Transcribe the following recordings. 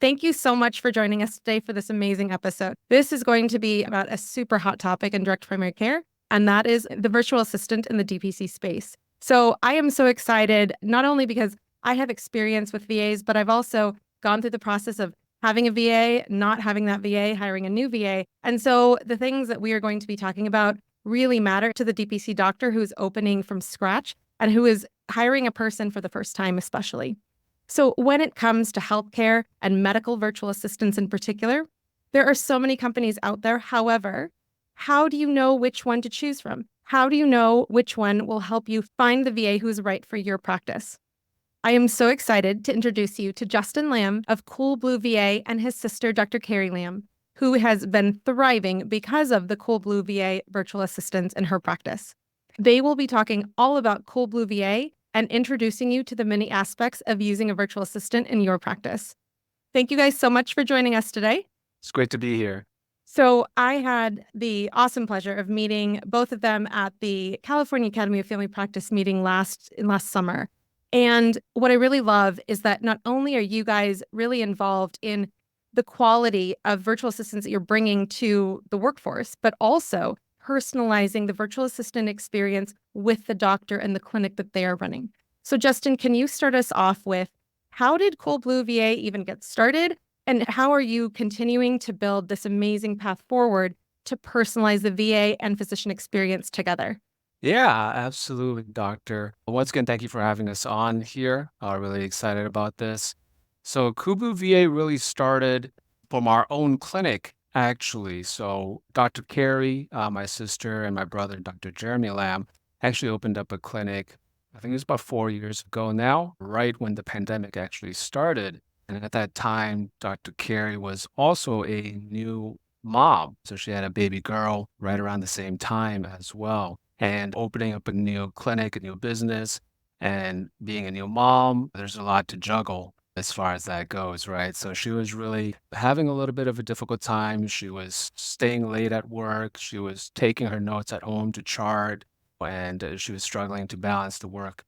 Thank you so much for joining us today for this amazing episode. This is going to be about a super hot topic in direct primary care, and that is the virtual assistant in the DPC space. So I am so excited, not only because I have experience with VAs, but I've also gone through the process of having a VA, not having that VA, hiring a new VA. And so the things that we are going to be talking about really matter to the DPC doctor who's opening from scratch and who is hiring a person for the first time, especially. So when it comes to healthcare and medical virtual assistants in particular, there are so many companies out there. However, how do you know which one to choose from? How do you know which one will help you find the VA who's right for your practice? I am so excited to introduce you to Justin Lam of Cool Blue VA and his sister, Dr. Carrie Lam, who has been thriving because of the Cool Blue VA virtual assistants in her practice. They will be talking all about Cool Blue VA and introducing you to the many aspects of using a virtual assistant in your practice. Thank you guys so much for joining us today. It's great to be here. So I had the awesome pleasure of meeting both of them at the California Academy of Family Practice meeting last summer. And what I really love is that not only are you guys really involved in the quality of virtual assistants that you're bringing to the workforce, but also personalizing the virtual assistant experience with the doctor and the clinic that they are running. So Justin, can you start us off with how did Cool Blue VA even get started? And how are you continuing to build this amazing path forward to personalize the VA and physician experience together? Yeah, absolutely, doctor. Once again, thank you for having us on here. Really excited about this. So Kubu VA really started from our own clinic, actually. So Dr. Carrie, my sister, and my brother, Dr. Jeremy Lamb, actually opened up a clinic, I think it was about 4 years ago now, right when the pandemic actually started. And at that time, Dr. Carrie was also a new mom. So she had a baby girl right around the same time as well. And opening up a new clinic, a new business, and being a new mom, there's a lot to juggle as far as that goes, right? So she was really having a little bit of a difficult time. She was staying late at work. She was taking her notes at home to chart, and she was struggling to balance the work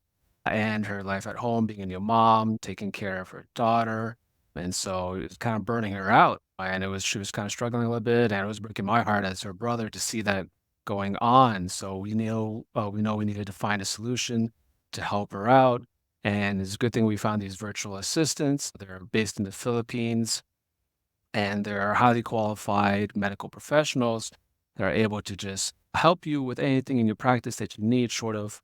and her life at home, being a new mom, taking care of her daughter. And so it was kind of burning her out. And she was kind of struggling a little bit. And it was breaking my heart as her brother to see that going on. So we know we needed to find a solution to help her out. And it's a good thing we found these virtual assistants. They're based in the Philippines and they're highly qualified medical professionals that are able to just help you with anything in your practice that you need short of,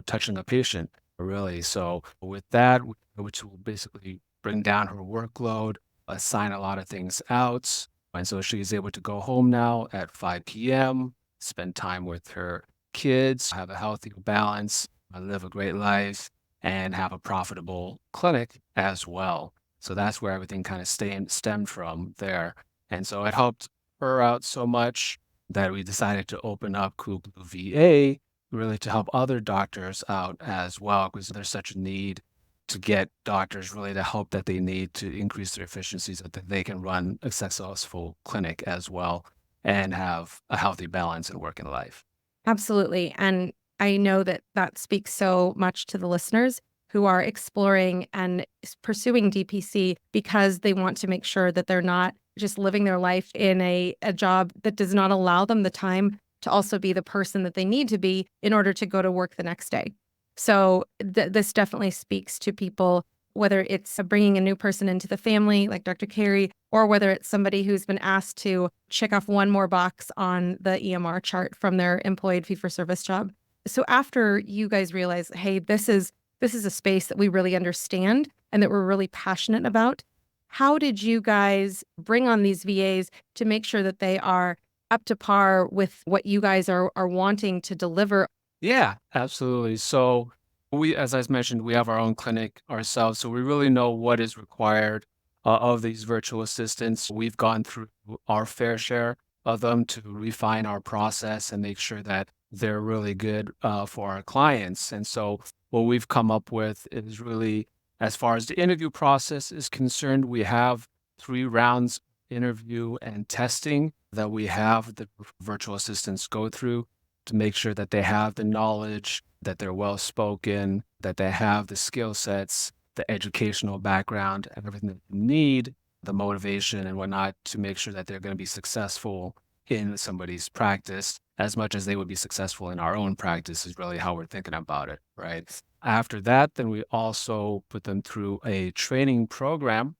touching a patient, really. So with that, which will basically bring down her workload, assign a lot of things out. And so she's able to go home now at 5 p.m., spend time with her kids, have a healthy balance, live a great life, and have a profitable clinic as well. So that's where everything kind of stemmed from there. And so it helped her out so much that we decided to open up Kuglu VA really to help other doctors out as well, because there's such a need to get doctors really the help that they need to increase their efficiencies so that they can run a successful clinic as well and have a healthy balance in work and life. Absolutely. And I know that that speaks so much to the listeners who are exploring and pursuing DPC because they want to make sure that they're not just living their life in a job that does not allow them the time to also be the person that they need to be in order to go to work the next day. So this definitely speaks to people, whether it's bringing a new person into the family, like Dr. Carrie, or whether it's somebody who's been asked to check off one more box on the EMR chart from their employed fee-for-service job. So after you guys realize, hey, this is a space that we really understand and that we're really passionate about, how did you guys bring on these VAs to make sure that they are up to par with what you guys are wanting to deliver? Yeah, absolutely. So as I mentioned, we have our own clinic ourselves, so we really know what is required of these virtual assistants. We've gone through our fair share of them to refine our process and make sure that they're really good for our clients. And so what we've come up with is really, as far as the interview process is concerned, we have 3 rounds interview and testing that we have the virtual assistants go through to make sure that they have the knowledge, that they're well spoken, that they have the skill sets, the educational background, and everything that you need the motivation and whatnot to make sure that they're going to be successful in somebody's practice as much as they would be successful in our own practice is really how we're thinking about it, right? After that, then we also put them through a training program.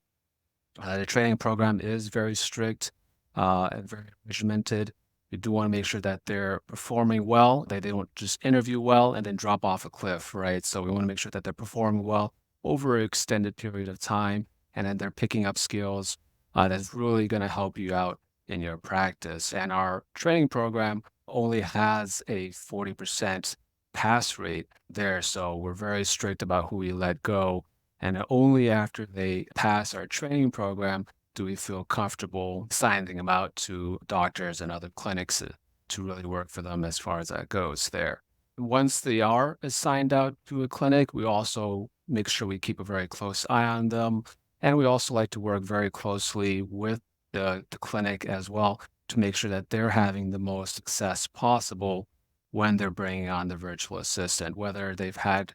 The training program is very strict and very regimented. We do want to make sure that they're performing well, that they don't just interview well and then drop off a cliff, right? So we want to make sure that they're performing well over an extended period of time, and then they're picking up skills that's really going to help you out in your practice. And our training program only has a 40% pass rate there. So we're very strict about who we let go, and only after they pass our training program do we feel comfortable signing them out to doctors and other clinics to really work for them as far as that goes there. Once they are assigned out to a clinic, we also make sure we keep a very close eye on them. And we also like to work very closely with the clinic as well to make sure that they're having the most success possible when they're bringing on the virtual assistant, whether they've had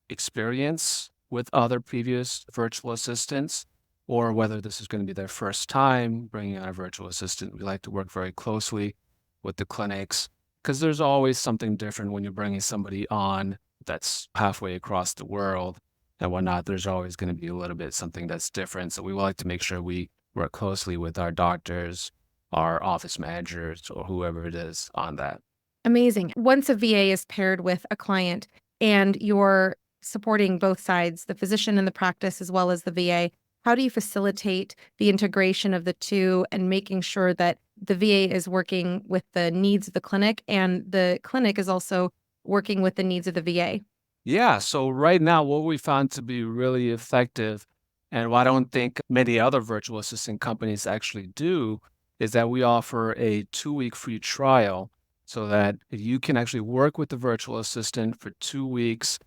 experience with other previous virtual assistants, or whether this is going to be their first time bringing on a virtual assistant. We like to work very closely with the clinics because there's always something different when you're bringing somebody on that's halfway across the world and whatnot. There's always going to be a little bit something that's different. So we like to make sure we work closely with our doctors, our office managers, or whoever it is on that. Amazing. Once a VA is paired with a client and you're supporting both sides, the physician and the practice, as well as the VA, how do you facilitate the integration of the two and making sure that the VA is working with the needs of the clinic and the clinic is also working with the needs of the VA? Yeah, so right now, what we found to be really effective, and what I don't think many other virtual assistant companies actually do, is that we offer a 2-week free trial so that you can actually work with the virtual assistant for 2 weeks,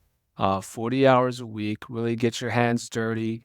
40 hours a week, really get your hands dirty,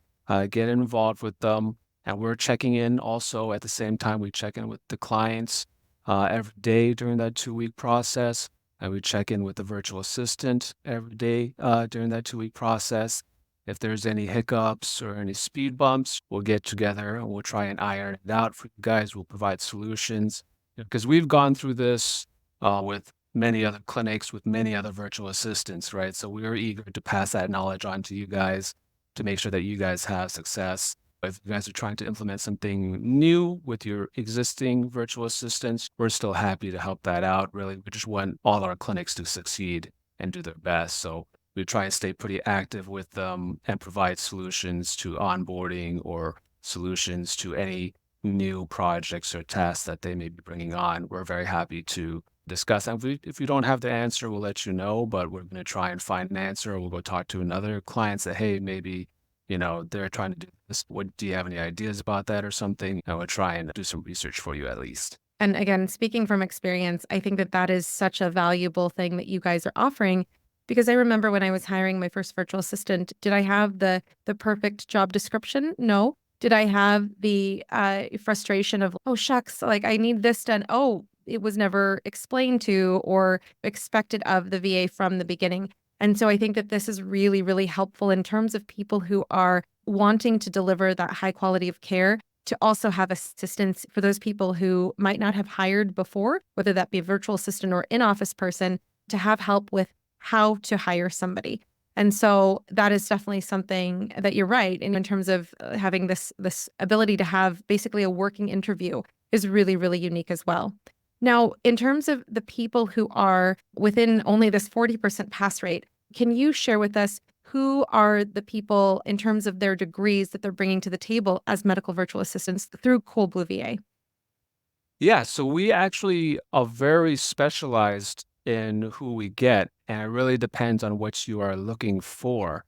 get involved with them. And we're checking in also at the same time we check in with the clients every day during that 2-week process. And we check in with the virtual assistant every day during that 2-week process. If there's any hiccups or any speed bumps, we'll get together and we'll try and iron it out for you guys. We'll provide solutions because we've gone through this with many other clinics, with many other virtual assistants, right? So we are eager to pass that knowledge on to you guys to make sure that you guys have success. If you guys are trying to implement something new with your existing virtual assistants, we're still happy to help that out. Really, we just want all our clinics to succeed and do their best. So we try and stay pretty active with them and provide solutions to onboarding or solutions to any new projects or tasks that they may be bringing on. We're very happy to discuss. And if we don't have the answer, we'll let you know, but we're going to try and find an answer. Or we'll go talk to another client, say, hey, maybe they're trying to do this. What do you have any ideas about that or something? I will try and do some research for you at least. And again, speaking from experience, I think that that is such a valuable thing that you guys are offering because I remember when I was hiring my first virtual assistant, did I have the perfect job description? No. Did I have the frustration of, oh, shucks, like I need this done? Oh, it was never explained to or expected of the VA from the beginning. And so I think that this is really, really helpful in terms of people who are wanting to deliver that high quality of care to also have assistance for those people who might not have hired before, whether that be a virtual assistant or in-office person, to have help with how to hire somebody. And so that is definitely something that you're right in terms of having this ability to have basically a working interview is really, really unique as well. Now, in terms of the people who are within only this 40% pass rate, can you share with us who are the people in terms of their degrees that they're bringing to the table as medical virtual assistants through Cool Blue VA? Yeah, so we actually are very specialized in who we get, and it really depends on what you are looking for.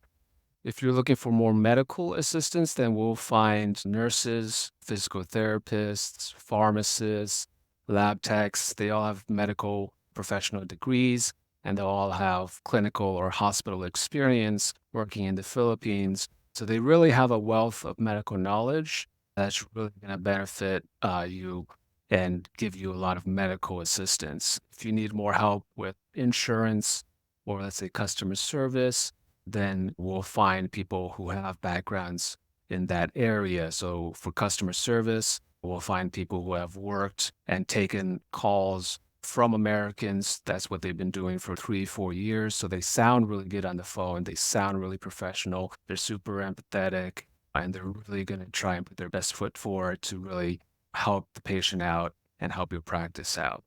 If you're looking for more medical assistance, then we'll find nurses, physical therapists, pharmacists, lab techs. They all have medical professional degrees, and they'll all have clinical or hospital experience working in the Philippines. So they really have a wealth of medical knowledge that's really going to benefit you and give you a lot of medical assistance. If you need more help with insurance or let's say customer service, then we'll find people who have backgrounds in that area. So for customer service, we'll find people who have worked and taken calls from Americans. That's what they've been doing for 3, 4 years. So they sound really good on the phone. They sound really professional. They're super empathetic, and they're really going to try and put their best foot forward to really help the patient out and help your practice out.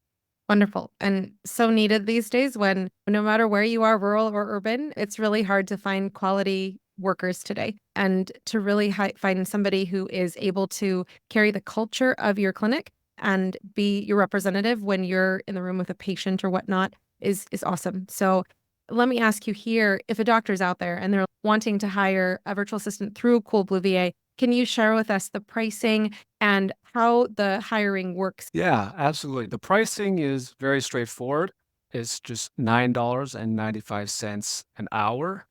Wonderful. And so needed these days when no matter where you are, rural or urban, it's really hard to find quality workers today. And to really find somebody who is able to carry the culture of your clinic and be your representative when you're in the room with a patient or whatnot is awesome. So let me ask you here, if a doctor's out there and they're wanting to hire a virtual assistant through Cool Blue VA, can you share with us the pricing and how the hiring works? Yeah, absolutely. The pricing is very straightforward. It's just $9.95 an hour.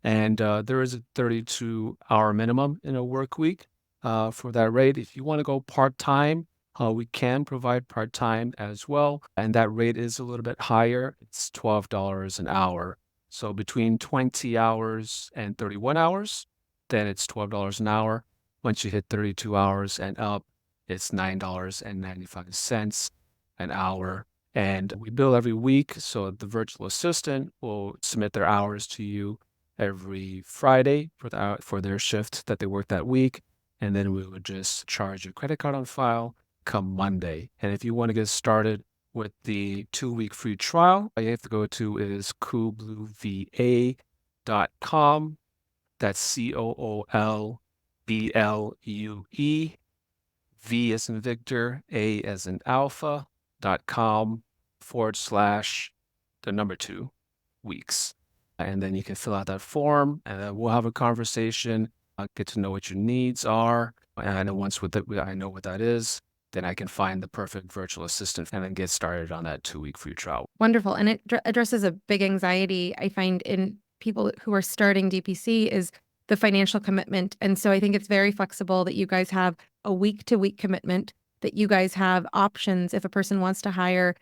And there is a 32-hour minimum in a work week for that rate. If you want to go part-time, we can provide part-time as well. And that rate is a little bit higher. It's $12 an hour. So between 20 hours and 31 hours, then it's $12 an hour. Once you hit 32 hours and up, it's $9.95 an hour. And we bill every week. So the virtual assistant will submit their hours to you every Friday for their shift that they worked that week. And then we would just charge your credit card on file come Monday. And if you want to get started with the 2-week free trial, all you have to go to is coolblueva.com. That's COOLBLUE, V as in Victor, A as in Alpha.com /the number 2 weeks. And then you can fill out that form, and then we'll have a conversation. I'll get to know what your needs are. And then once I know what that is, then I can find the perfect virtual assistant and then get started on that 2-week free trial. Wonderful. And it addresses a big anxiety I find in people who are starting DPC is the financial commitment. And so I think it's very flexible that you guys have a week-to-week commitment, that you guys have options if a person wants to hire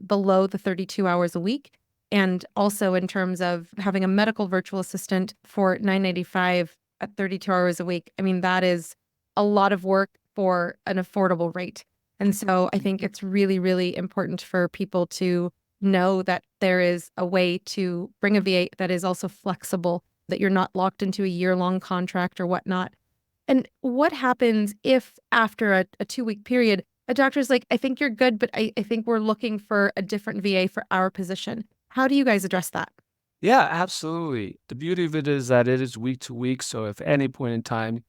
below the 32 hours a week. And also in terms of having a medical virtual assistant for $9.95 at 32 hours a week. I mean, that is a lot of work for an affordable rate. And so I think it's really, really important for people to know that there is a way to bring a VA that is also flexible, that you're not locked into a year-long contract or whatnot. And what happens if after a 2-week period, a doctor's like, I think you're good, but I think we're looking for a different VA for our position? How do you guys address that? Yeah, absolutely. The beauty of it is that it is week to week. So if at any point in time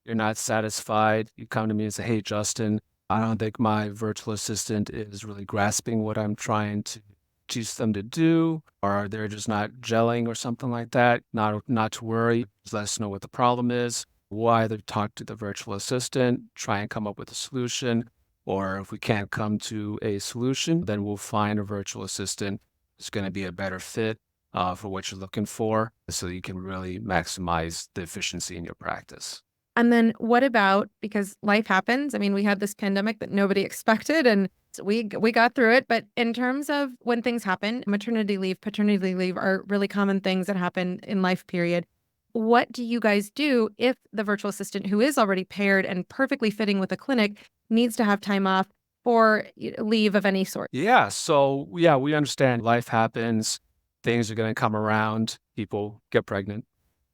you're not satisfied, you come to me and say, hey, Justin, I don't think my virtual assistant is really grasping what I'm trying to teach them to do, or they're just not gelling or something like that. Not to worry. Just let us know what the problem is. We'll either talk to the virtual assistant, try and come up with a solution, or if we can't come to a solution, then we'll find a virtual assistant who's going to be a better fit for what you're looking for, so you can really maximize the efficiency in your practice. And then what about, because life happens, I mean, we had this pandemic that nobody expected and we got through it. But in terms of when things happen, maternity leave, paternity leave are really common things that happen in life period. What do you guys do if the virtual assistant who is already paired and perfectly fitting with a clinic needs to have time off for leave of any sort? Yeah, so yeah, we understand life happens, things are going to come around, people get pregnant.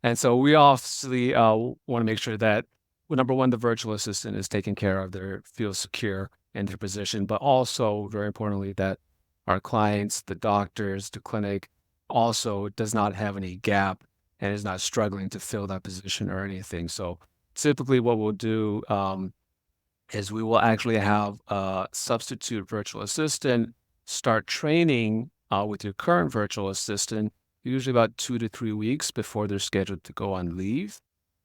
And so we obviously want to make sure that, well, number one, the virtual assistant is taken care of, they feel secure in their position, but also, very importantly, that our clients, the doctors, the clinic also does not have any gap and is not struggling to fill that position or anything. So typically what we'll do is we will actually have a substitute virtual assistant start training with your current virtual assistant, usually about 2 to 3 weeks before they're scheduled to go on leave.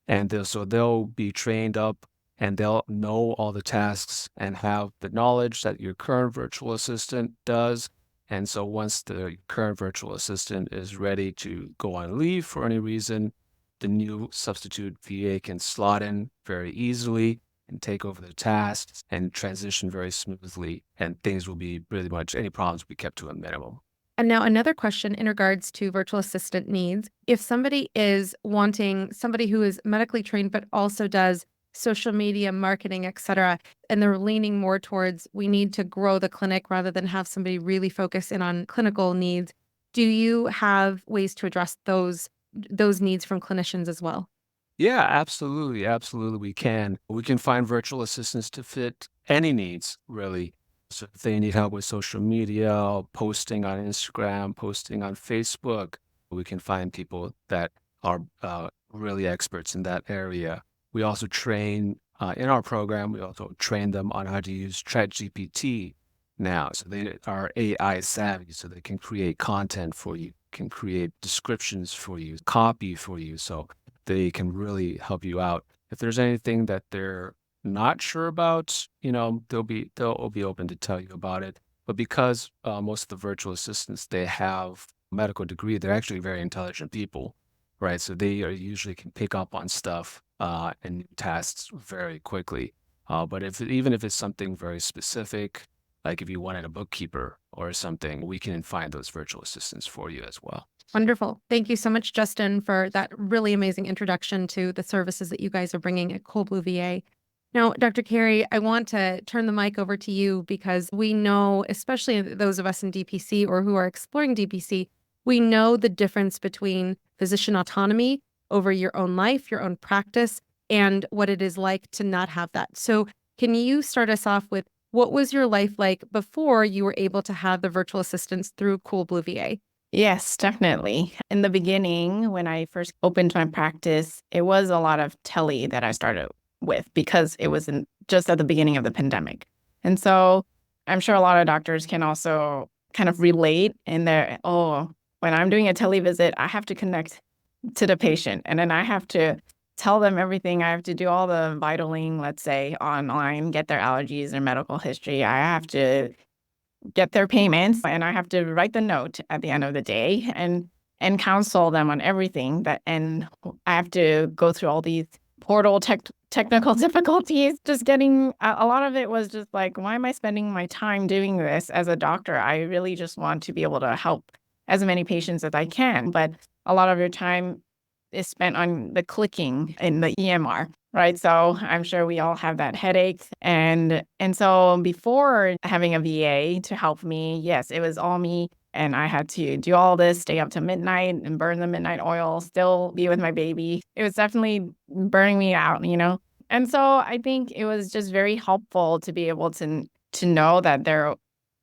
And so they'll be trained up and they'll know all the tasks and have the knowledge that your current virtual assistant does. And so once the current virtual assistant is ready to go on leave for any reason, the new substitute VA can slot in very easily and take over the tasks and transition very smoothly. And things will be pretty much, any problems will be kept to a minimum. And now another question in regards to virtual assistant needs. If somebody is wanting somebody who is medically trained, but also does social media marketing, et cetera, and they're leaning more towards we need to grow the clinic rather than have somebody really focus in on clinical needs, do you have ways to address those needs from clinicians as well? Yeah, absolutely. Absolutely, we can. We can find virtual assistants to fit any needs, really. So if they need help with social media, posting on Instagram, posting on Facebook, we can find people that are really experts in that area. We also train in our program, we also train them on how to use ChatGPT now. So they are AI savvy, so they can create content for you, can create descriptions for you, copy for you. So they can really help you out. If there's anything that they're not sure about, they'll be open to tell you about it. But because most of the virtual assistants they have a medical degree, they're actually very intelligent people, right? So they are usually can pick up on stuff and new tasks very quickly. But even if it's something very specific, like if you wanted a bookkeeper or something, we can find those virtual assistants for you as well. Wonderful. Thank you so much, Justin, for that really amazing introduction to the services that you guys are bringing at Cold Blue VA. Now, Dr. Carrie, I want to turn the mic over to you because we know, especially those of us in DPC or who are exploring DPC, we know the difference between physician autonomy over your own life, your own practice, and what it is like to not have that. So, can you start us off with what was your life like before you were able to have the virtual assistants through Cool Blue VA? Yes, definitely. In the beginning, when I first opened my practice, it was a lot of tele that I started with because it was just at the beginning of the pandemic. And so I'm sure a lot of doctors can also kind of relate in their, oh, when I'm doing a tele visit, I have to connect to the patient and then I have to tell them everything. I have to do all the vitaling, let's say, online, get their allergies, their medical history. I have to get their payments, and I have to write the note at the end of the day and counsel them on everything and I have to go through all these portal technical difficulties. Just getting a lot of it was just like, why am I spending my time doing this as a doctor? I really just want to be able to help as many patients as I can, but a lot of your time is spent on the clicking in the EMR. Right. So I'm sure we all have that headache. And so before having a VA to help me, yes, it was all me. And I had to do all this, stay up to midnight and burn the midnight oil, still be with my baby. It was definitely burning me out. And so I think it was just very helpful to be able to know that there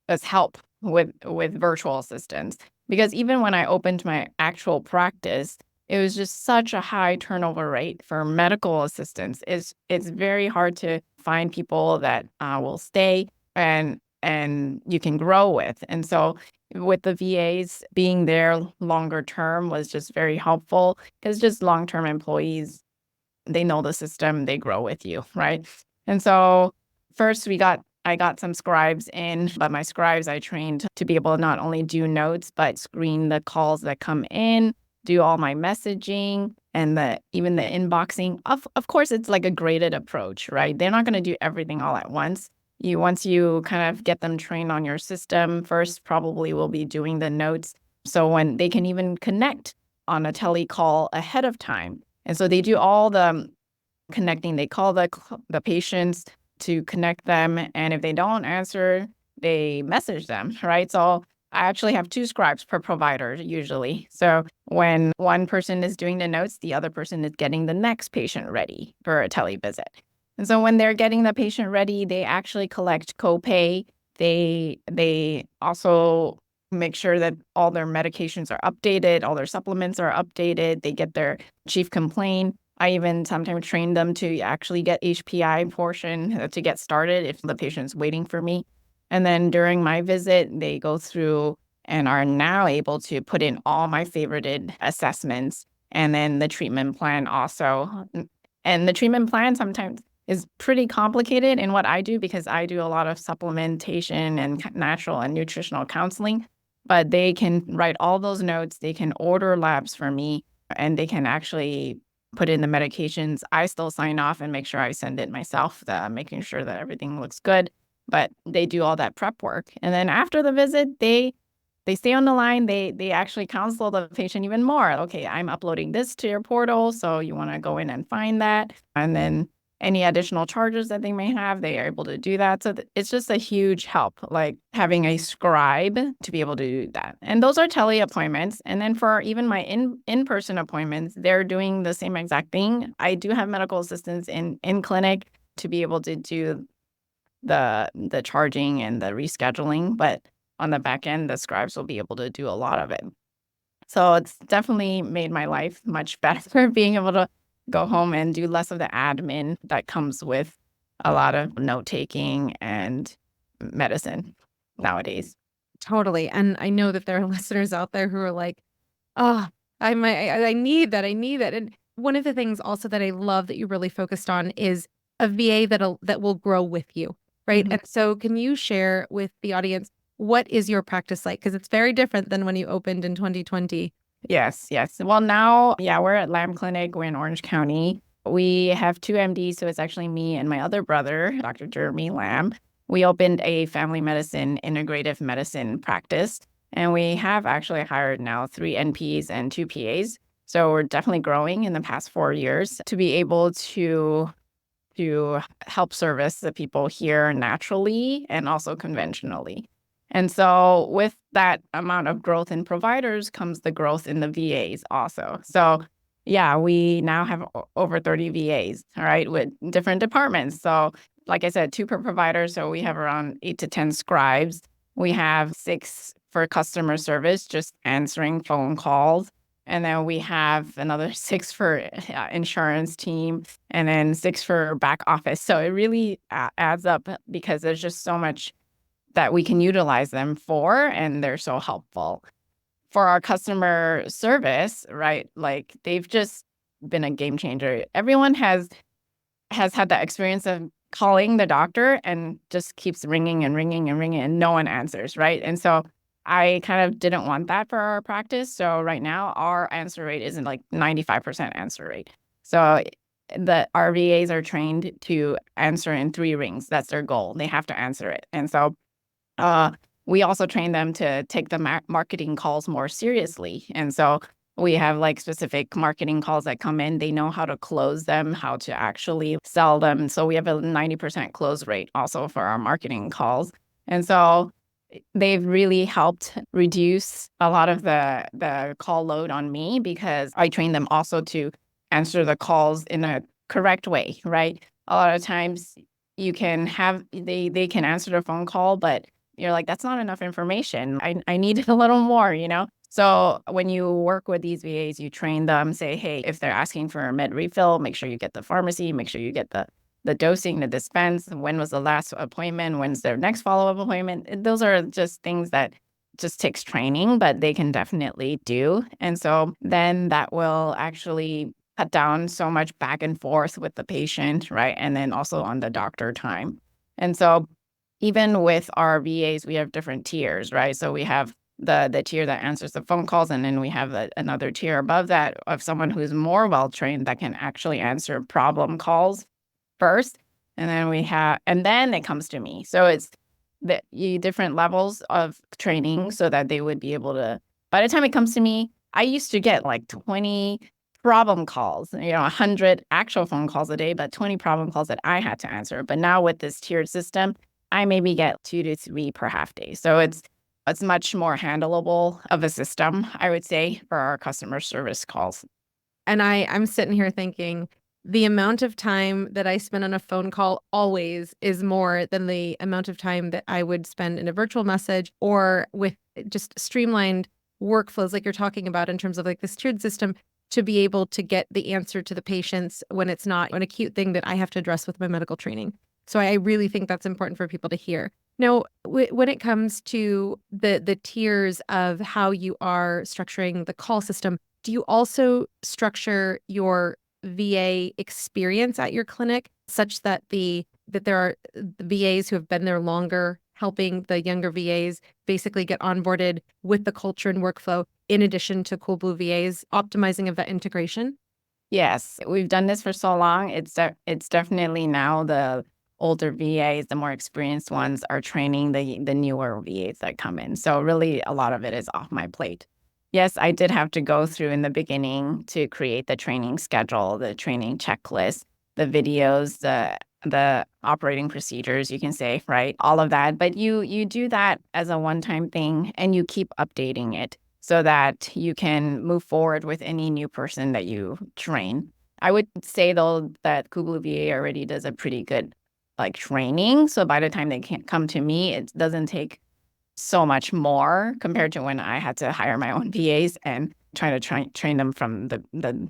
was help with virtual assistants. Because even when I opened my actual practice, it was just such a high turnover rate for medical assistants. It's very hard to find people that will stay and you can grow with. And so with the VAs being there longer term was just very helpful because just long-term employees, they know the system, they grow with you, right? And so first I got some scribes in, but my scribes I trained to be able to not only do notes, but screen the calls that come in, do all my messaging and even the inboxing. Of course, it's like a graded approach, right? They're not going to do everything all at once. Once you kind of get them trained on your system, first probably will be doing the notes. So when they can even connect on a tele call ahead of time. And so they do all the connecting. They call the patients to connect them. And if they don't answer, they message them, right? So I actually have 2 scribes per provider usually. So when one person is doing the notes, the other person is getting the next patient ready for a televisit. And so when they're getting the patient ready, they actually collect copay. They also make sure that all their medications are updated, all their supplements are updated. They get their chief complaint. I even sometimes train them to actually get HPI portion to get started if the patient's waiting for me. And then during my visit, they go through and are now able to put in all my favorited assessments and then the treatment plan also. And the treatment plan sometimes is pretty complicated in what I do because I do a lot of supplementation and natural and nutritional counseling. But they can write all those notes. They can order labs for me and they can actually put in the medications. I still sign off and make sure I send it myself, making sure that everything looks good. But they do all that prep work. And then after the visit, they they stay on the line. They actually counsel the patient even more. Okay, I'm uploading this to your portal, so you want to go in and find that. And then any additional charges that they may have, they are able to do that. So it's just a huge help, like having a scribe to be able to do that. And those are tele appointments. And then for even my in-person appointments, they're doing the same exact thing. I do have medical assistants in clinic to be able to do the charging and the rescheduling, but on the back end, the scribes will be able to do a lot of it. So it's definitely made my life much better being able to go home and do less of the admin that comes with a lot of note taking and medicine nowadays. Totally. And I know that there are listeners out there who are like, oh, I need that. I need that. And one of the things also that I love that you really focused on is a VA that will grow with you, right? Mhm. And so can you share with the audience, what is your practice like? Because it's very different than when you opened in 2020. Yes. Well, now, yeah, we're at Lam Clinic. We're in Orange County. We have two MDs, so it's actually me and my other brother, Dr. Jeremy Lam. We opened a family medicine, integrative medicine practice, and we have actually hired now 3 NPs and 2 PAs. So we're definitely growing in the past 4 years to be able to help service the people here naturally and also conventionally. And so with that amount of growth in providers comes the growth in the VAs also. So yeah, we now have over 30 VAs, all right, with different departments. So like I said, 2 per provider. So we have around 8 to 10 scribes. We have 6 for customer service, just answering phone calls. And then we have another 6 for insurance team, and then 6 for back office. So it really adds up because there's just so much that we can utilize them for, and they're so helpful. For our customer service, right, like they've just been a game changer. Everyone has had that experience of calling the doctor and just keeps ringing and ringing and ringing and no one answers, right? And so I kind of didn't want that for our practice. So right now our answer rate isn't like 95% answer rate. So the our VAs are trained to answer in 3 rings. That's their goal. They have to answer it. And so we also train them to take the marketing calls more seriously. And so we have like specific marketing calls that come in. They know how to close them, how to actually sell them. So we have a 90% close rate also for our marketing calls. And so they've really helped reduce a lot of the call load on me because I train them also to answer the calls in a correct way, right? A lot of times you can have they can answer the phone call, but you're like, that's not enough information. I need a little more, you know? So when you work with these VAs, you train them, say, hey, if they're asking for a med refill, make sure you get the pharmacy, make sure you get the dosing, the dispense, when was the last appointment, when's their next follow-up appointment. Those are just things that just takes training, but they can definitely do. And so then that will actually cut down so much back and forth with the patient, right? And then also on the doctor time. And so even with our VAs, we have different tiers, right? So we have the tier that answers the phone calls, and then we have another tier above that of someone who's more well-trained that can actually answer problem calls first. And then it comes to me. So it's different levels of training so that they would be able to, by the time it comes to me, I used to get like 20 problem calls, 100 actual phone calls a day, but 20 problem calls that I had to answer. But now with this tiered system, I maybe get 2 to 3 per half day. So it's much more handleable of a system, I would say, for our customer service calls. And I'm sitting here thinking the amount of time that I spend on a phone call always is more than the amount of time that I would spend in a virtual message or with just streamlined workflows like you're talking about in terms of like this tiered system to be able to get the answer to the patients when it's not an acute thing that I have to address with my medical training. So I really think that's important for people to hear. Now, when it comes to the tiers of how you are structuring the call system, do you also structure your VA experience at your clinic such that there are the VAs who have been there longer helping the younger VAs basically get onboarded with the culture and workflow in addition to Cool Blue VAs optimizing of that integration? Yes, we've done this for so long. It's definitely now the older VAs, the more experienced ones, are training the newer VAs that come in. So really, a lot of it is off my plate. Yes, I did have to go through in the beginning to create the training schedule, the training checklist, the videos, the operating procedures, you can say, right? All of that. But you do that as a one-time thing, and you keep updating it so that you can move forward with any new person that you train. I would say, though, that Kublu VA already does a pretty good training. So by the time they can come to me, it doesn't take so much more compared to when I had to hire my own VAs and try to train them from the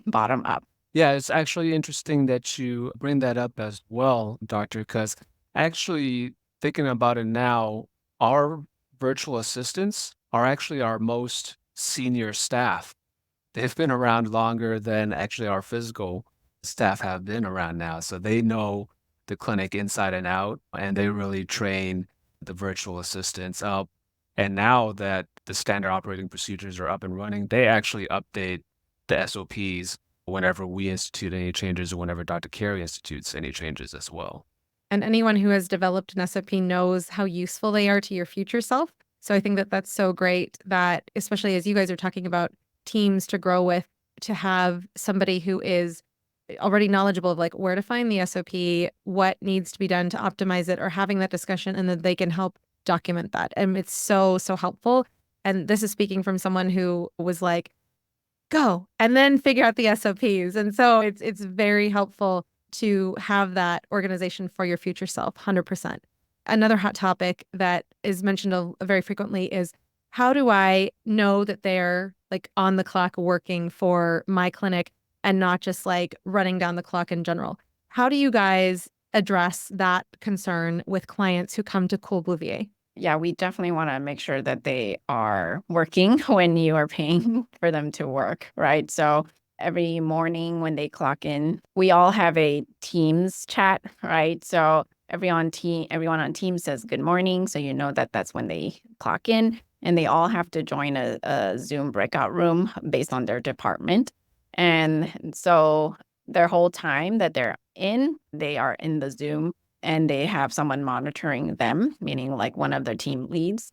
bottom up. Yeah, it's actually interesting that you bring that up as well, doctor, because actually thinking about it now, our virtual assistants are actually our most senior staff. They've been around longer than actually our physical staff have been around now. So they know the clinic inside and out, and they really train the virtual assistants up. And now that the standard operating procedures are up and running, they actually update the SOPs whenever we institute any changes or whenever Dr. Carrie institutes any changes as well. And anyone who has developed an SOP knows how useful they are to your future self. So I think that that's so great that, especially as you guys are talking about teams to grow with, to have somebody who is already knowledgeable of where to find the SOP, what needs to be done to optimize it, or having that discussion, and then they can help document that. And it's so, so helpful. And this is speaking from someone who was like, go and then figure out the SOPs. And so it's very helpful to have that organization for your future self, 100%. Another hot topic that is mentioned very frequently is, how do I know that they're on the clock working for my clinic and not just running down the clock in general? How do you guys address that concern with clients who come to Coolblue VA? Yeah, we definitely want to make sure that they are working when you are paying for them to work, right? So every morning when they clock in, we all have a Teams chat, right? So everyone on Teams says good morning, so you know that that's when they clock in, and they all have to join a Zoom breakout room based on their department. And so their whole time that they are in the Zoom, and they have someone monitoring them, meaning one of their team leads.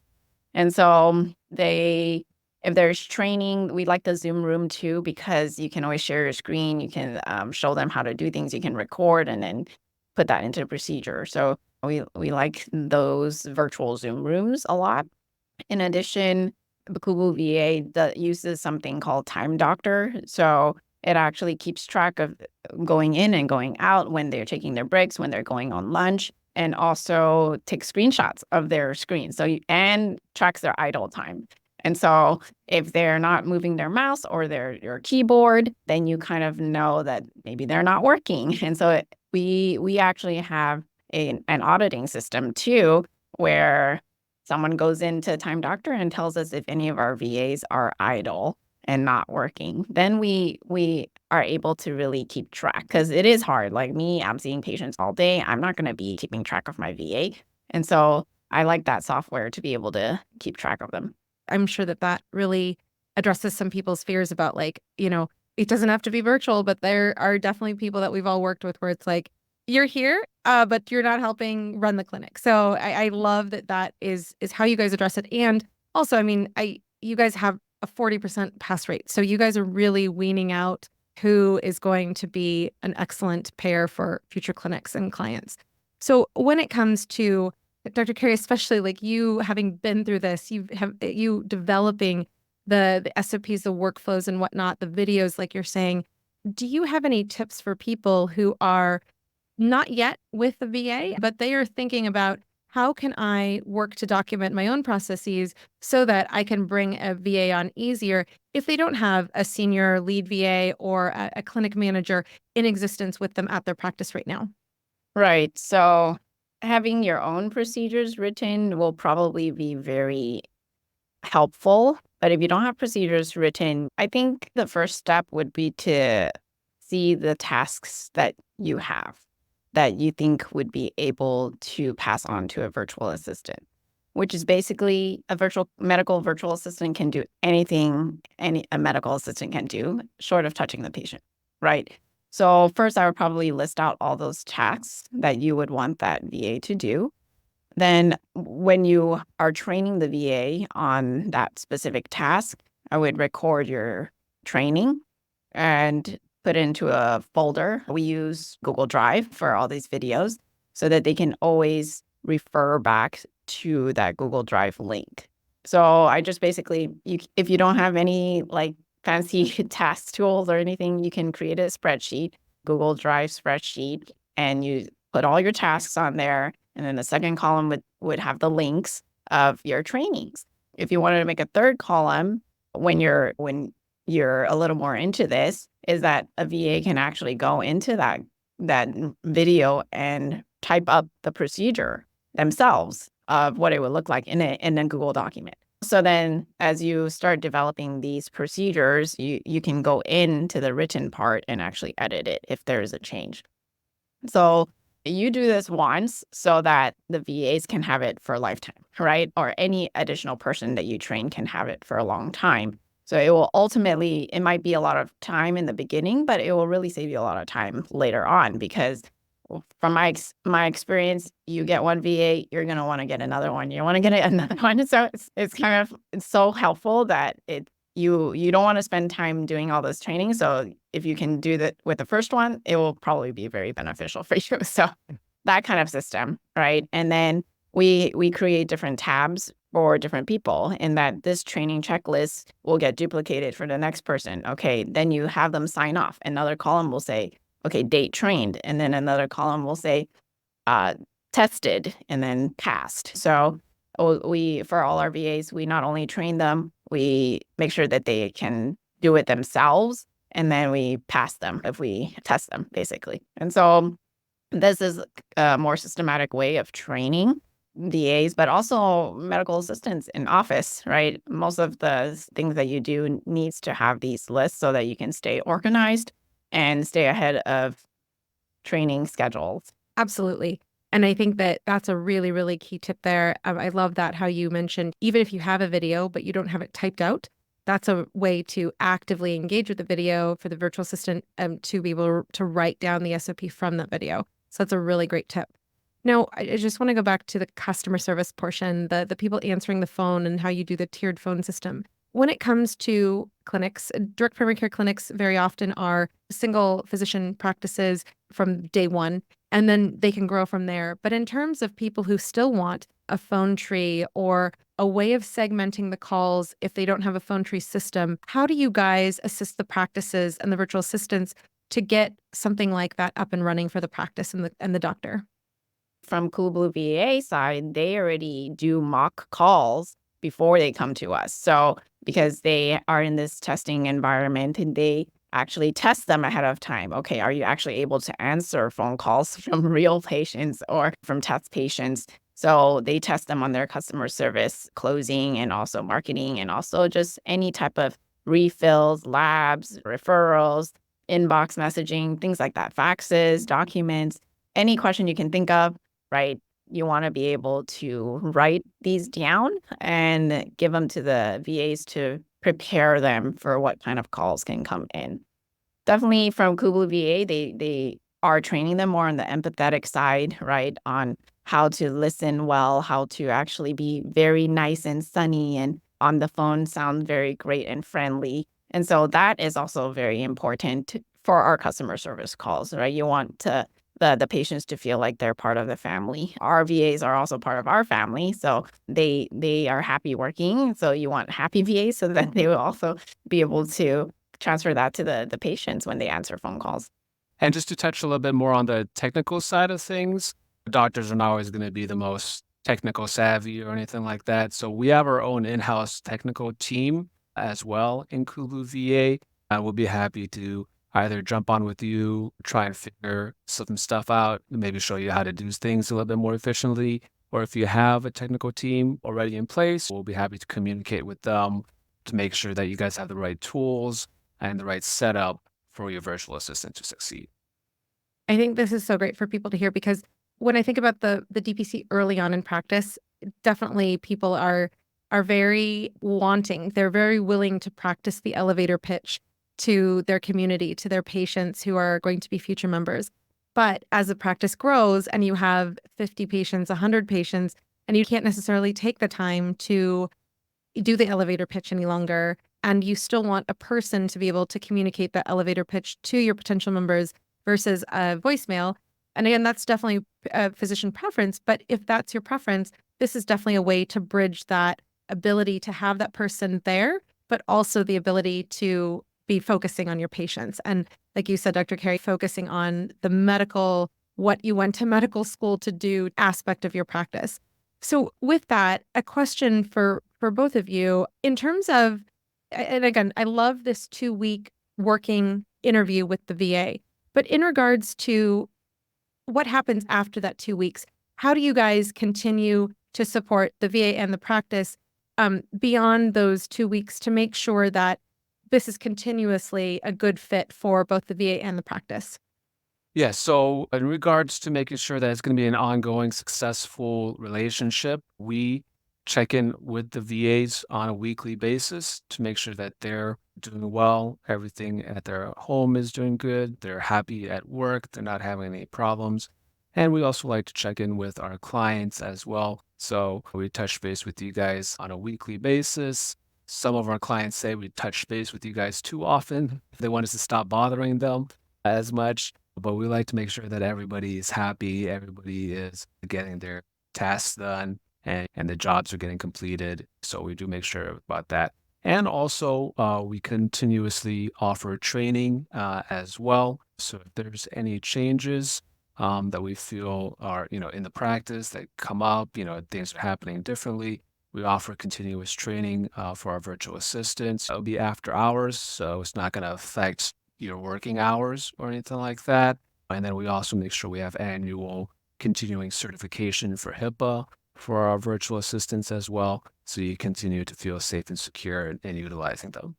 And so if there's training, we like the Zoom room too, because you can always share your screen. You can show them how to do things. You can record and then put that into the procedure. So we like those virtual Zoom rooms a lot. In addition, the Google VA uses something called Time Doctor. So it actually keeps track of going in and going out, when they're taking their breaks, when they're going on lunch, and also takes screenshots of their screen. And tracks their idle time. And so if they're not moving their mouse or your keyboard, then you kind of know that maybe they're not working. And so we actually have an auditing system too, where someone goes into Time Doctor and tells us if any of our VAs are idle and not working. Then we are able to really keep track, because it is hard. Like me, I'm seeing patients all day. I'm not going to be keeping track of my VA. And so I like that software to be able to keep track of them. I'm sure that really addresses some people's fears about it doesn't have to be virtual, but there are definitely people that we've all worked with where it's you're here, but you're not helping run the clinic. So I love that is how you guys address it. And also, you guys have a 40% pass rate. So you guys are really weaning out who is going to be an excellent payer for future clinics and clients. So when it comes to Dr. Carrie, especially you having been through this, you developing the SOPs, the workflows and whatnot, the videos, like you're saying, do you have any tips for people who are not yet with the VA, but they are thinking about, how can I work to document my own processes so that I can bring a VA on easier if they don't have a senior lead VA or a clinic manager in existence with them at their practice right now? Right. So having your own procedures written will probably be very helpful. But if you don't have procedures written, I think the first step would be to see the tasks that you have that you think would be able to pass on to a virtual assistant, which is basically a medical virtual assistant can do anything a medical assistant can do, short of touching the patient, right? So first, I would probably list out all those tasks that you would want that VA to do. Then when you are training the VA on that specific task, I would record your training and put it into a folder. We use Google Drive for all these videos so that they can always refer back to that Google Drive link. So I just basically, if you don't have any like fancy task tools or anything, you can create a spreadsheet, Google Drive spreadsheet, and you put all your tasks on there. And then the second column would have the links of your trainings. If you wanted to make a third column when you're a little more into this, is that a VA can actually go into that video and type up the procedure themselves of what it would look like in a Google document. So then as you start developing these procedures, you can go into the written part and actually edit it if there is a change. So you do this once so that the VAs can have it for a lifetime, right? Or any additional person that you train can have it for a long time. So it will ultimately, it might be a lot of time in the beginning, but it will really save you a lot of time later on because from my experience, you get one VA, you're going to want to get another one. You want to get another one. So it's so helpful that you don't want to spend time doing all this training. So if you can do that with the first one, it will probably be very beneficial for you. So that kind of system, right? And then we create different tabs for different people in that this training checklist will get duplicated for the next person. Okay, then you have them sign off. Another column will say, okay, date trained. And then another column will say tested and then passed. So for all our VAs, we not only train them, we make sure that they can do it themselves, and then we pass them if we test them, basically. And so this is a more systematic way of training VAs, but also medical assistants in office, right? Most of the things that you do needs to have these lists so that you can stay organized and stay ahead of training schedules. Absolutely. And I think that that's a really, really key tip there. I love that how you mentioned, even if you have a video, but you don't have it typed out, that's a way to actively engage with the video for the virtual assistant to be able to write down the SOP from that video. So that's a really great tip. Now, I just want to go back to the customer service portion, the people answering the phone and how you do the tiered phone system. When it comes to clinics, direct primary care clinics very often are single physician practices from day one, and then they can grow from there. But in terms of people who still want a phone tree or a way of segmenting the calls if they don't have a phone tree system, how do you guys assist the practices and the virtual assistants to get something like that up and running for the practice and the doctor? From Coolblue VA side, they already do mock calls before they come to us. So because they are in this testing environment and they actually test them ahead of time. Okay, are you actually able to answer phone calls from real patients or from test patients? So they test them on their customer service, closing, and also marketing, and also just any type of refills, labs, referrals, inbox messaging, things like that, faxes, documents, any question you can think of, right? You want to be able to write these down and give them to the VAs to prepare them for what kind of calls can come in. Definitely from Coolblue VA, they are training them more on the empathetic side, right? On how to listen well, how to actually be very nice and sunny and on the phone sound very great and friendly. And so that is also very important for our customer service calls, right? You want the patients to feel like they're part of the family. Our VAs are also part of our family, so they are happy working. So you want happy VAs so that they will also be able to transfer that to the patients when they answer phone calls. And just to touch a little bit more on the technical side of things, doctors are not always going to be the most technical savvy or anything like that. So we have our own in-house technical team as well in Coolblue VA. We'll be happy to either jump on with you, try and figure some stuff out, maybe show you how to do things a little bit more efficiently. Or if you have a technical team already in place, we'll be happy to communicate with them to make sure that you guys have the right tools and the right setup for your virtual assistant to succeed. I think this is so great for people to hear because when I think about the DPC early on in practice, definitely people are very wanting. They're very willing to practice the elevator pitch to their community, to their patients who are going to be future members. But as the practice grows and you have 50 patients, 100 patients, and you can't necessarily take the time to do the elevator pitch any longer, and you still want a person to be able to communicate that elevator pitch to your potential members versus a voicemail. And again, that's definitely a physician preference. But if that's your preference, this is definitely a way to bridge that ability to have that person there, but also the ability to be focusing on your patients. And like you said, Dr. Carrie, focusing on the medical, what you went to medical school to do aspect of your practice. So with that, a question for both of you in terms of, and again, I love this 2-week working interview with the VA, but in regards to what happens after that 2 weeks, how do you guys continue to support the VA and the practice beyond those 2 weeks to make sure that this is continuously a good fit for both the VA and the practice? Yeah, so in regards to making sure that it's going to be an ongoing, successful relationship, we check in with the VAs on a weekly basis to make sure that they're doing well, everything at their home is doing good, they're happy at work, they're not having any problems. And we also like to check in with our clients as well. So we touch base with you guys on a weekly basis. Some of our clients say we touch base with you guys too often. They want us to stop bothering them as much. But we like to make sure that everybody is happy, everybody is getting their tasks done, and the jobs are getting completed. So we do make sure about that. And also, we continuously offer training as well. So if there's any changes that we feel are, in the practice that come up, things are happening differently, we offer continuous training for our virtual assistants. It'll be after hours, so it's not going to affect your working hours or anything like that. And then we also make sure we have annual continuing certification for HIPAA for our virtual assistants as well. So you continue to feel safe and secure in utilizing them.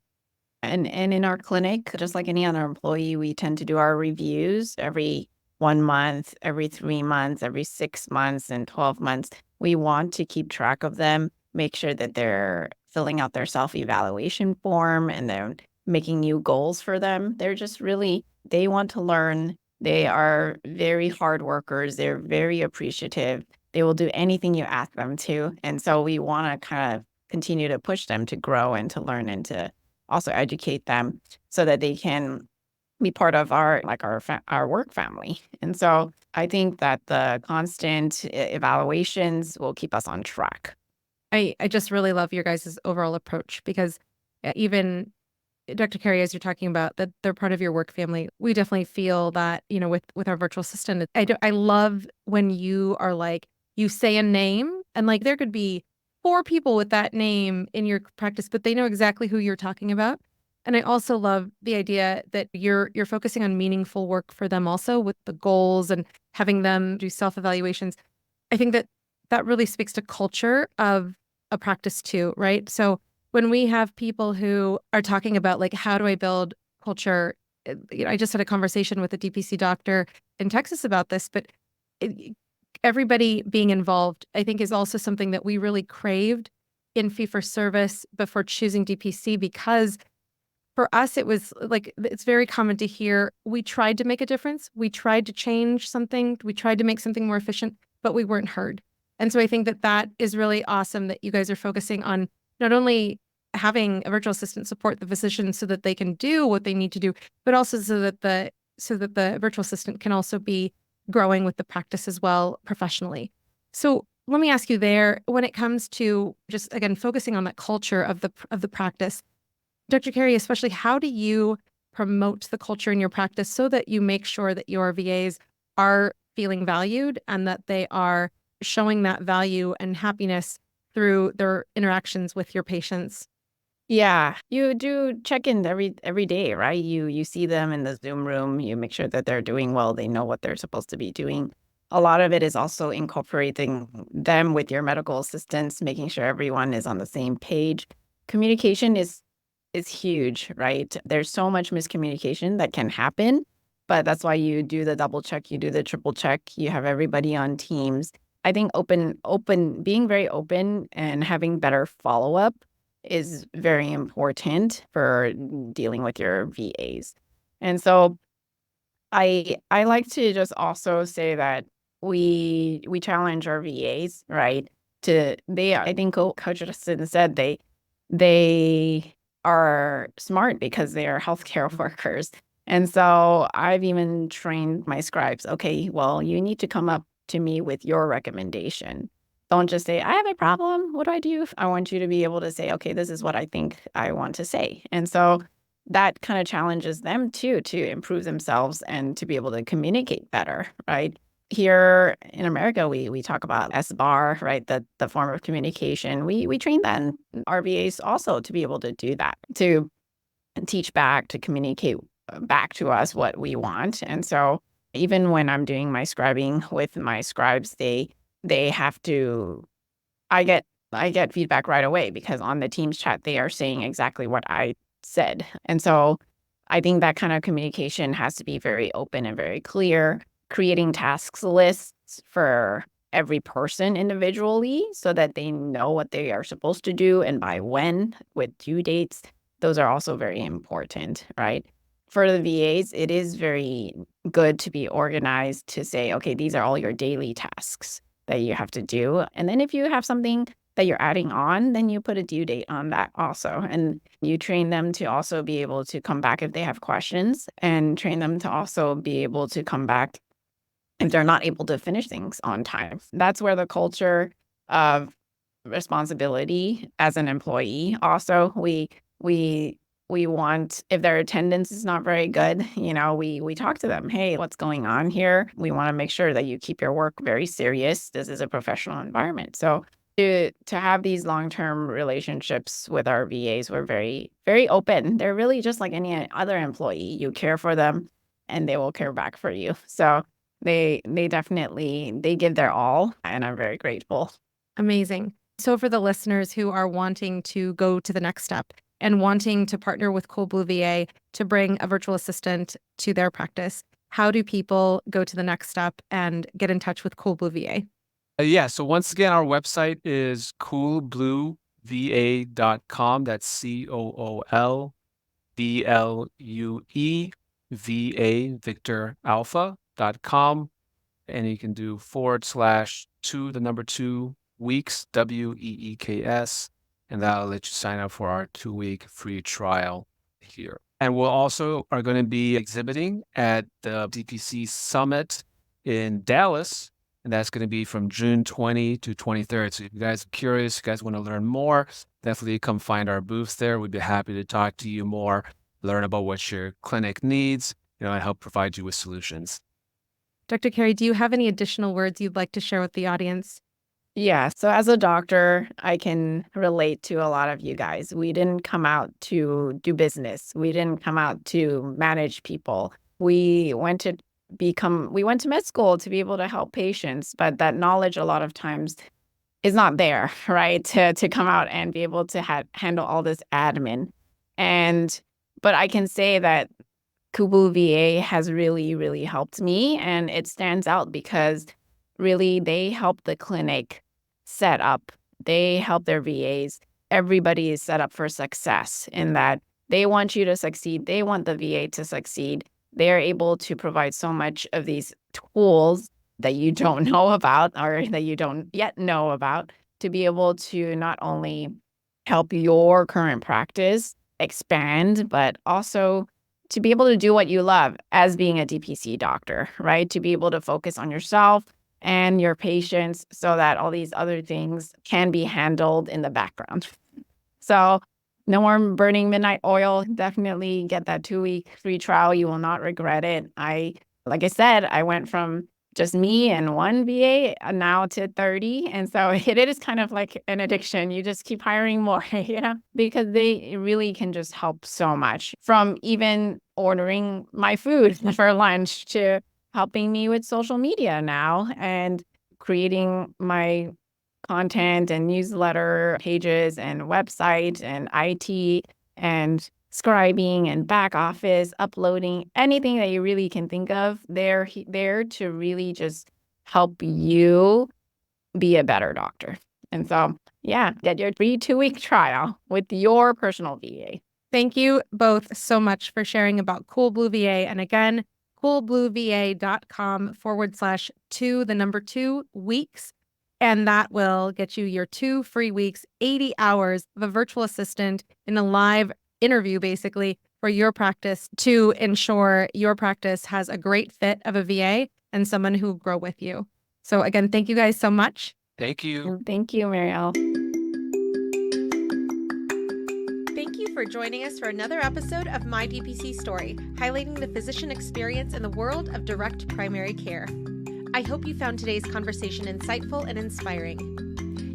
And in our clinic, just like any other employee, we tend to do our reviews every 1 month, every 3 months, every 6 months, and 12 months. We want to keep track of them, make sure that they're filling out their self-evaluation form and they're making new goals for them. They're just really, they want to learn. They are very hard workers. They're very appreciative. They will do anything you ask them to. And so we want to kind of continue to push them to grow and to learn and to also educate them so that they can be part of our work family. And so I think that the constant evaluations will keep us on track. I just really love your guys' overall approach because even Dr. Carrie, as you're talking about that they're part of your work family, we definitely feel that, with our virtual assistant. I love when you are like, you say a name and like there could be 4 people with that name in your practice, but they know exactly who you're talking about. And I also love the idea that you're focusing on meaningful work for them also with the goals and having them do self-evaluations. I think that really speaks to culture of a practice too, right? So when we have people who are talking about like, how do I build culture? I just had a conversation with a DPC doctor in Texas about this, but everybody being involved, I think, is also something that we really craved in fee-for-service before choosing DPC, because for us, it was like, it's very common to hear, we tried to make a difference. We tried to change something. We tried to make something more efficient, but we weren't heard. And so I think that is really awesome that you guys are focusing on not only having a virtual assistant support the physician so that they can do what they need to do, but also so that the virtual assistant can also be growing with the practice as well professionally. So let me ask you there, when it comes to just, again, focusing on that culture of the practice, Dr. Carrie, especially, how do you promote the culture in your practice so that you make sure that your VAs are feeling valued and that they are showing that value and happiness through their interactions with your patients? Yeah, you do check-ins every day, right? You see them in the Zoom room, you make sure that they're doing well, they know what they're supposed to be doing. A lot of it is also incorporating them with your medical assistants, making sure everyone is on the same page. Communication is huge, right? There's so much miscommunication that can happen, but that's why you do the double check, you do the triple check, you have everybody on teams. I think being very open and having better follow-up is very important for dealing with your VAs. And so I like to just also say that we challenge our VAs, right? I think Coach Justin said they are smart because they are healthcare workers. And so I've even trained my scribes, okay, well, you need to come up to me with your recommendation. Don't just say, I have a problem. What do I do? I want you to be able to say, okay, this is what I think I want to say. And so that kind of challenges them too, to improve themselves and to be able to communicate better, right? Here in America, we talk about SBAR, right? The form of communication. We train that in RVAs also to be able to do that, to teach back, to communicate back to us what we want. And so even when I'm doing my scribing with my scribes, they have to I get feedback right away because on the Teams chat, they are saying exactly what I said. And so I think that kind of communication has to be very open and very clear, creating tasks lists for every person individually so that they know what they are supposed to do and by when with due dates. Those are also very important, right? For the VAs, it is very good to be organized to say, okay, these are all your daily tasks that you have to do. And then if you have something that you're adding on, then you put a due date on that also. And you train them to also be able to come back if they have questions, and train them to also be able to come back if they're not able to finish things on time. That's where the culture of responsibility as an employee also, we want, if their attendance is not very good, we talk to them. Hey, what's going on here? We want to make sure that you keep your work very serious. This is a professional environment. So to have these long-term relationships with our VAs, we're very, very open. They're really just like any other employee. You care for them and they will care back for you. So they definitely, they give their all, and I'm very grateful. Amazing. So for the listeners who are wanting to go to the next step and wanting to partner with Cool Blue VA to bring a virtual assistant to their practice, how do people go to the next step and get in touch with Cool Blue VA? Yeah, so once again, our website is coolblueva.com. That's COOLBLUEVA, Victor Alpha.com. And you can do /2, the number 2 weeks, WEEKS, and that'll let you sign up for our 2-week free trial here. And we'll also are going to be exhibiting at the DPC Summit in Dallas, and that's going to be from June 20 to 23rd. So if you guys are curious, you guys want to learn more, definitely come find our booths there. We'd be happy to talk to you more, learn about what your clinic needs, and help provide you with solutions. Dr. Carrie, do you have any additional words you'd like to share with the audience? Yeah. So as a doctor, I can relate to a lot of you guys. We didn't come out to do business. We didn't come out to manage people. We went to med school to be able to help patients, but that knowledge a lot of times is not there, right? To come out and be able to handle all this admin. But I can say that Kubu VA has really, really helped me, and it stands out because really they help the clinic set up. They help their VAs. Everybody is set up for success in that they want you to succeed. They want the VA to succeed. They're able to provide so much of these tools that you don't know about or that you don't yet know about to be able to not only help your current practice expand, but also to be able to do what you love as being a DPC doctor, right? To be able to focus on yourself and your patients so that all these other things can be handled in the background. So no more burning midnight oil. Definitely get that 2-week free trial. You will not regret it. Like I said, I went from just me and one VA now to 30. And so it is kind of like an addiction. You just keep hiring more, because they really can just help so much, from even ordering my food for lunch to helping me with social media now and creating my content and newsletter pages and website and IT and scribing and back office, uploading, anything that you really can think of. They're there to really just help you be a better doctor. And so, yeah, get your free 2-week trial with your personal VA. Thank you both so much for sharing about Cool Blue VA. And again, coolblueva.com/2 weeks. And that will get you your 2 free weeks, 80 hours of a virtual assistant in a live interview, basically, for your practice to ensure your practice has a great fit of a VA and someone who will grow with you. So again, thank you guys so much. Thank you. And thank you, Marielle. Thank you for joining us for another episode of My DPC Story, highlighting the physician experience in the world of direct primary care. I hope you found today's conversation insightful and inspiring.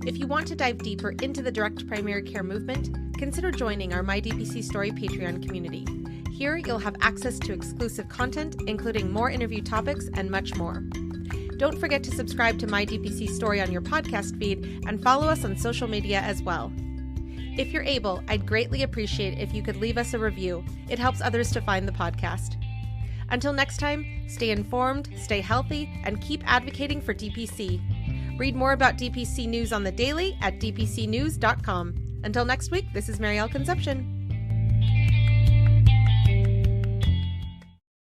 If you want to dive deeper into the direct primary care movement, consider joining our My DPC Story Patreon community. Here, you'll have access to exclusive content, including more interview topics and much more. Don't forget to subscribe to My DPC Story on your podcast feed and follow us on social media as well. If you're able, I'd greatly appreciate if you could leave us a review. It helps others to find the podcast. Until next time, stay informed, stay healthy, and keep advocating for DPC. Read more about DPC news on the daily at dpcnews.com. Until next week, this is Marielle Concepcion.